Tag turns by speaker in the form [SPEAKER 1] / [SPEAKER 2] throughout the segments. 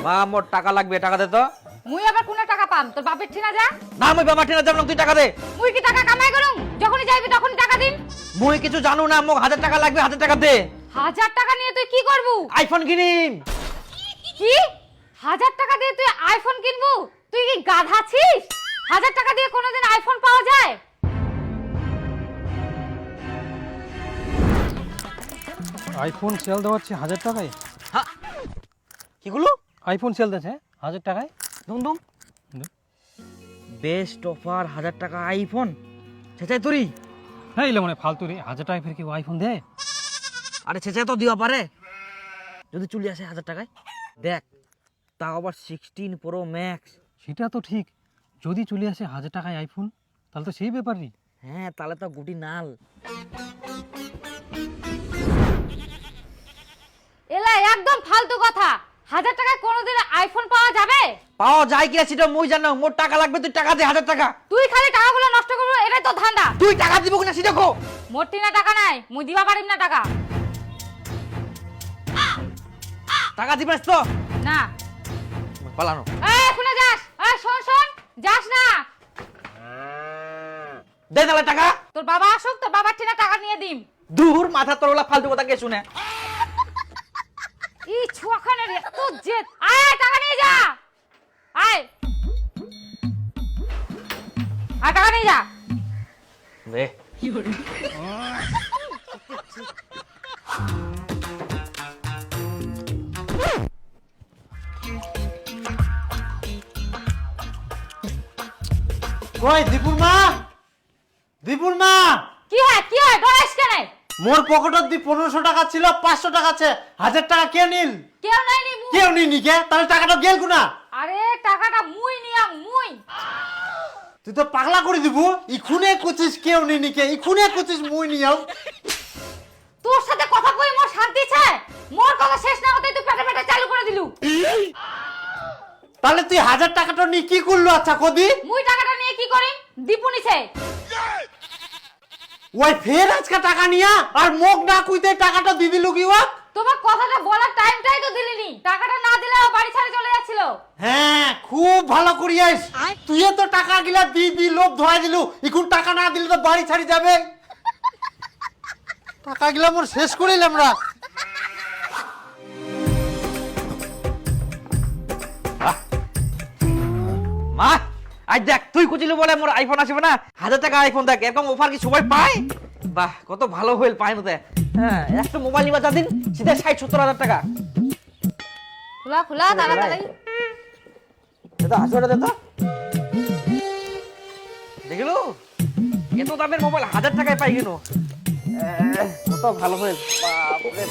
[SPEAKER 1] মা মোর টাকা লাগবে, টাকা দে তো।
[SPEAKER 2] মুই আবার কোন টাকা পাম? তোর বাপের ঠিনা যা।
[SPEAKER 1] না মুই বাবা ঠিনা যাব না, তুই টাকা দে।
[SPEAKER 2] মুই কি টাকা কামাই করুম? যখনই যাইবি তখনই টাকা দিন।
[SPEAKER 1] মুই কিছু জানু না, মোক 1000 টাকা লাগবে, 1000 টাকা দে।
[SPEAKER 2] 1000 টাকা নিয়ে তুই কি করবু?
[SPEAKER 1] আইফোন কিনিম।
[SPEAKER 2] কি 1000 টাকা দিয়ে তুই আইফোন কিনবু? তুই কি গাধা ছিস? 1000 টাকা দিয়ে কোনোদিন আইফোন পাওয়া যায়?
[SPEAKER 3] আইফোন সেল দেওয়াচ্ছে 1000 টাকায়।
[SPEAKER 1] হ্যাঁ কি গুলো?
[SPEAKER 3] আইফোন সেল দিচ্ছে 1000 টাকায়।
[SPEAKER 1] দুম দুম বেস্ট অফার 1000 টাকা আইফোন। চেঁচাই তুই?
[SPEAKER 3] হ্যাঁ এলে মানে ফালতু রে, 1000 টাকায় ফের কি আইফোন দেয়?
[SPEAKER 1] আরে চেঁচাই তো দিবা পারে যদি চলে আসে 1000 টাকায়। দেখ তাও আবার 16 প্রো ম্যাক্স।
[SPEAKER 3] সেটা তো ঠিক, যদি চলে আসে 1000 টাকায় আইফোন তাহলে তো সেই ব্যাপারই।
[SPEAKER 1] হ্যাঁ তাহলে তো গুটি নাল।
[SPEAKER 2] এলা একদম ফালতু কথা। 1000 টাকায় কোনোদিন আইফোন পাওয়া যাবে?
[SPEAKER 1] পাওয়া যায় কিনা সেটা মুই জানো। মোর টাকা লাগবে, তুই টাকা দে 1000 টাকা।
[SPEAKER 2] তুই খালি টাকাগুলো নষ্ট করবি, এটাই তো ধান্দা।
[SPEAKER 1] তুই টাকা দিব কিনা সেটা কো।
[SPEAKER 2] মোর টিনা টাকা নাই, মুই দিবা পারিম না টাকা।
[SPEAKER 1] টাকা দিবাস তো
[SPEAKER 2] না।
[SPEAKER 1] পালানো।
[SPEAKER 2] এই কোনে যাস? এই শোন শোন, যাস না।
[SPEAKER 1] দে তাহলে টাকা।
[SPEAKER 2] তোর বাবা আসুক, তোর বাবার টিনা টাকা নিয়ে দিম।
[SPEAKER 1] দূর মাথা তোর ওলা ফালতু কথা কে শুনে।
[SPEAKER 2] এই ছুয়াখানের এত জেদ। আয় টাকা নিয়ে যা। আয় আয় টাকা নিয়ে যা।
[SPEAKER 1] দে
[SPEAKER 4] কই দীপুর মা? দীপুর মা,
[SPEAKER 2] কি হয় ডরাইস কেন?
[SPEAKER 4] মোর পকেটত দি 1500 টাকা ছিল, 500 টাকা আছে, 1000 টাকা কে নিল?
[SPEAKER 2] কেউ নাই নি মুই।
[SPEAKER 4] কেউ নিনি কে? তাহলে টাকাটা গেল কোনা?
[SPEAKER 2] আরে টাকাটা মুই নিয়াম মুই।
[SPEAKER 4] তুই তো পাগলা করে দিব। ইখুনে কুচিস কেউ নিনি কে, ইখুনে কুচিস মুই নিয়াম।
[SPEAKER 2] তোর সাথে কথা কই মোর শান্তি চাই। মোর কথা শেষ না হতেই তুই পেটে পেটে চালু করে দিলু।
[SPEAKER 4] তাহলে তুই 1000 টাকাটা নি কি করলো? আচ্ছা কদি
[SPEAKER 2] মুই টাকাটা নিয়ে কি করি? দীপু নিছে।
[SPEAKER 4] ওই ফের আজকে টাকা নিয়া আর মোক না কইতে টাকাটা দি দিলু কি ওয়া?
[SPEAKER 2] তোমার কথাটা বলার টাইমটাই তো দিলিনি। টাকাটা না দিলে ও বাড়ি ছেড়ে চলে যাচ্ছিল।
[SPEAKER 4] হ্যাঁ খুব ভালো করিয়াস। তুই তো টাকা গিলা দি দি লোভ ধরাই দিলু। এখন টাকা না দিলে তো বাড়ি ছাড়ি যাবে। টাকা গিলা মোর শেষ করিলাম রা।
[SPEAKER 1] মা আজ দেখ তুই কুচিলি বলে মোর আইফোন আসবে না। 1000 টাকা আইফোন দেখ, এরকম অফার কি সবাই পায়? বাহ কত ভালো হইল পায় মতে। হ্যাঁ একটা মোবাইল নিবা দিন সিধা 60-70 হাজার টাকা।
[SPEAKER 2] খোলা খোলা তাড়াতাড়ি।
[SPEAKER 1] দাদা আসলে দাদা দেখিলো এত দামের মোবাইল 1000 টাকায় পাই কেন? কত ভালো হইল। বাপরে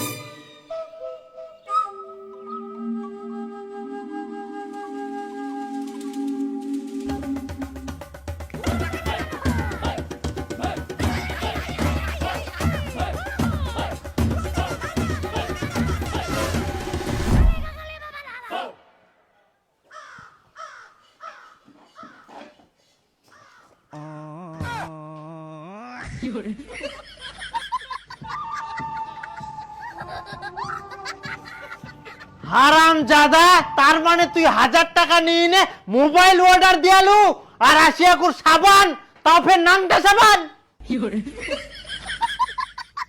[SPEAKER 4] হারাম জাদা, তার মানে তুই 1000 টাকা নিয়ে নে মোবাইল অর্ডার দিয়ালু আর আসিয়া কুর সাবান, তাও ফের নামটা সাবান।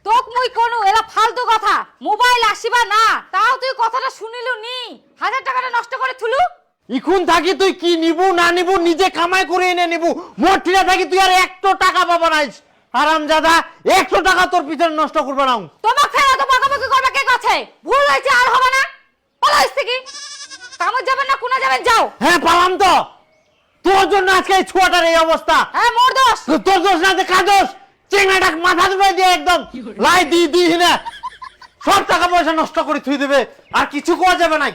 [SPEAKER 2] তোক মুই কোন এলা ফালতু কথা। মোবাইল আসিবা না তাও তুই কথাটা শুনিলু নি। 1000 টাকাটা নষ্ট করে থুলু।
[SPEAKER 4] ইখুন থাকি তুই কি নিবু না নিবু নিজে কামাই করে এনে নিবু। মোটিরা থাকি তুই আর 100 টাকা পাবা নাইস। হারাম জাদা 100 টাকা তোর পিছনে নষ্ট করবা না।
[SPEAKER 2] তোমাক ফেরা তো বকাবকি করবে কে কাছে? ভুল হয়েছে আর হবে না। পালাইস থেকে কামত যাবেন না কোনা যাবেন যাও।
[SPEAKER 4] হ্যাঁ পালাম তো, তোর জন্য আজকে এই ছোয়াটার এই অবস্থা।
[SPEAKER 2] হ্যাঁ মোর দোষ।
[SPEAKER 4] তোর দোষ না, দেখা দোষ। চেঙ্গাটা মাথা ধরে দিয়ে একদম লাই দি দি না সব টাকা পয়সা নষ্ট করে থুই দেবে আর কিছু কোয়া যাবে না।